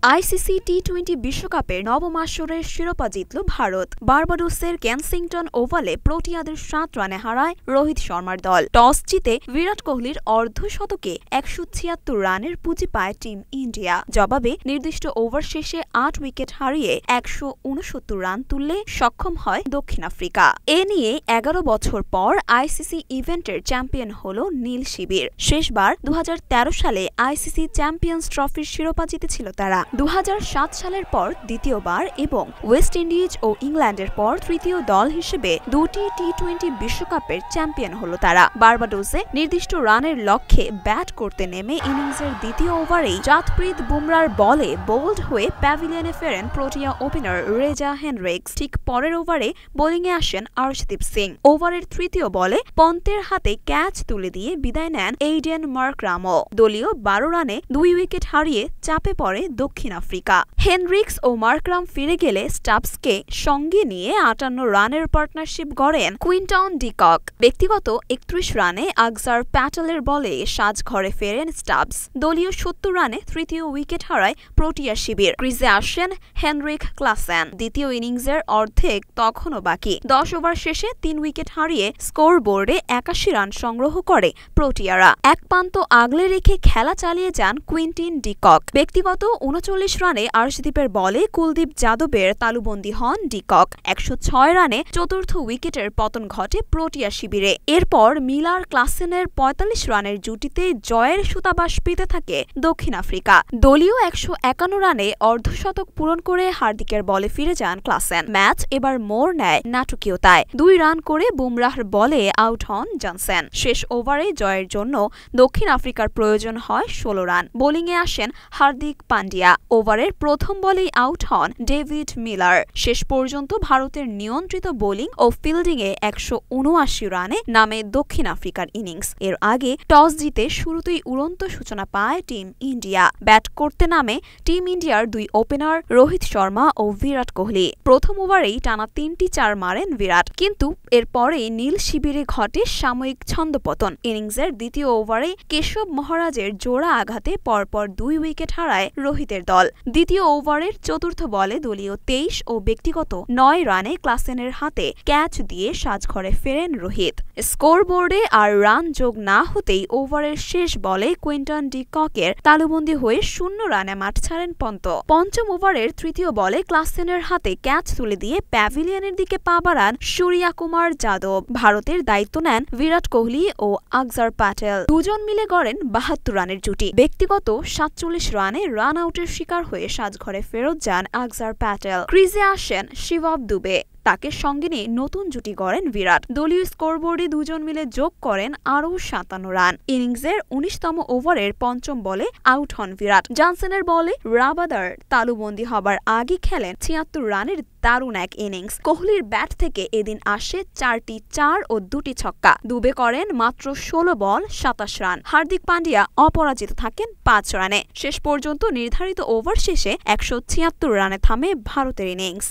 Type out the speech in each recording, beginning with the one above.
ICC টি-20 বিশ্বকাপের নবম আসরের শিরোপা জিতল ভারত। বার্বাডোসের কেনসিংটন ওভালে প্রোটিয়াদের 7 রানে হারায় রোহিত শর্মার দল। টস জিতে বিরাট কোহলির অর্ধশতকে 176 রানের পুঁজি পায় টিম ইন্ডিয়া। জবাবে নির্দিষ্ট ওভার শেষে 8 উইকেট হারিয়ে 169 রান তুললে সক্ষম হয় দক্ষিণ আফ্রিকা। এ নিয়ে 11 বছর পর আইসিসি ইভেন্টের চ্যাম্পিয়ন হল নীল শিবির। শেষবার 2013 সালে আইসিসি চ্যাম্পিয়ন্স ট্রফির শিরোপা জিতেছিল তারা। 2007 সালের পর দ্বিতীয়বার এবং ওয়েস্ট ইন্ডিজ ও ইংল্যান্ডের পর তৃতীয় দল হিসেবে দুটি টি-20 বিশ্বকাপের চ্যাম্পিয়ন হল তারা। বার্বাডোসে নির্দিষ্ট রানের লক্ষ্যে ব্যাট করতে নেমে ইনিংসের দ্বিতীয় ওভারেই জাসপ্রীত বুমরার বলে বোল্ড হয়ে প্যাভিলিয়নে ফেরেন প্রোটিয়া ওপেনার রেজা হেনরিক্স। ঠিক পরের ওভারে বোলিংয়ে আসেন আর্শদীপ সিং। ওভারের তৃতীয় বলে পন্তের হাতে ক্যাচ তুলে দিয়ে বিদায় নেন এইডেন মার্করামও। দলীয় 12 রানে 2 উইকেট হারিয়ে চাপে পড়ে দক্ষিণ আফ্রিকা। হেনরিক্স ও মার্করাম ফিরে গেলে স্টাবসকে সঙ্গে নিয়ে 58 রানের পার্টনারশিপ গড়েন কুইন্টন ডি কক। ব্যক্তিগত 31 রানে আকজার প্যাটেলের বলে সাজঘরে ফেরেন স্টাবস। দলীয় 70 রানে তৃতীয় উইকেট হারায় প্রোটিয়া শিবির। ক্রিজে আসেন হেনরিক ক্লাসেন। দ্বিতীয় ইনিংসের অর্ধেক তখনও বাকি। 10 ওভার শেষে 3 উইকেট হারিয়ে স্কোর বোর্ডে 81 রান সংগ্রহ করে প্রোটিয়ারা। এক প্রান্ত আগলে রেখে খেলা চালিয়ে যান কুইন্টন ডি কক। ব্যক্তিগত 39 রানে আর্শদীপের বলে কুলদীপ যাদবের তালুবন্দী হন ডি কক। 106 রানে চতুর্থ উইকেটের পতন ঘটে প্রোটিয়া শিবিরে। এরপর মিলার ক্লাসেনের 45 রানের জুটিতে জয়ের সুতাবাস পেতে থাকে দক্ষিণ আফ্রিকা। দলীয় 151 রানে অর্ধশতক পূরণ করে হার্দিকের বলে ফিরে যান ক্লাসেন। ম্যাচ এবার মোড় নেয় নাটকীয়তায়। 2 রান করে বুমরাহর বলে আউট হন জনসন। শেষ ওভারে জয়ের জন্য দক্ষিণ আফ্রিকার প্রয়োজন হয় 16 রান। বোলিংয়ে আসেন হার্দিক পান্ডিয়া। ওভারের প্রথম বলেই আউট হন ডেভিড মিলার। শেষ পর্যন্ত ভারতের নিয়ন্ত্রিত বোলিং ও ফিল্ডিংয়ে 179 রানে নামে দক্ষিণ আফ্রিকার ইনিংস। এর আগে টস জিতে শুরুতেই উড়ন্ত সূচনা পায় টিম ইন্ডিয়া। ব্যাট করতে নামে টিম ইন্ডিয়ার 2 ওপেনার রোহিত শর্মা ও বিরাট কোহলি। প্রথম ওভারেই টানা 3টি 4 মারেন বিরাট, কিন্তু এরপরেই নীল শিবিরে ঘটে সাময়িক ছন্দপতন। ইনিংসের দ্বিতীয় ওভারে কেশব মহারাজের জোড়া আঘাতে পরপর 2 উইকেট হারায় রোহিতের দল। দ্বিতীয় ওভারের চতুর্থ বলে দলীয় 23 ও ব্যক্তিগত 9 রানে ক্লাসেনের হাতে ক্যাচ দিয়ে সাজঘরে ফেরেন রোহিত। স্কোরবোর্ডে আর রান যোগ না হতেই ওভারের শেষ বলে কুইন্টন ডি ককের তালুবন্দী হয়ে 0 রানে মাঠ ছাড়েন পন্ত। পঞ্চম ওভারের তৃতীয় বলে ক্লাসেনের হাতে ক্যাচ তুলে দিয়ে প্যাভিলিয়নের দিকে পা বাড়ান সূর্যা কুমার যাদব। ভারতের দায়িত্ব নেন বিরাট কোহলি ও আকজার প্যাটেল। দুজন মিলে গড়েন 72 রানের জুটি। ব্যক্তিগত 47 রানে রান আউটের শিকার হয়ে সাজঘরে ফেরত যান আকজার প্যাটেল। ক্রিজে আসেন শিবব দুবে। তাকে সঙ্গে নিয়ে নতুন জুটি গড়েন বিরাট। দলীয় স্কোরবোর্ডে দুজন মিলে যোগ করেন আরও 57 রান। ইনিংসের 19তম ওভারের পঞ্চম বলে আউট হন বিরাট। জনসনের বলে রাবাদার তালুবন্দী হবার আগে খেলেন 76 রানের দারুণ এক ইনিংস। কোহলির ব্যাট থেকে এদিন আসে 4টি 4 ও 2টি ছক্কা। দুবে করেন মাত্র 16 বল 27 রান। হার্দিক পান্ডিয়া অপরাজিত থাকেন 5 রানে। শেষ পর্যন্ত নির্ধারিত ওভার শেষে 176 রানে থামে ভারতের ইনিংস।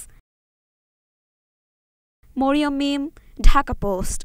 মরিয়ম মিম, ঢাকা পোস্ট।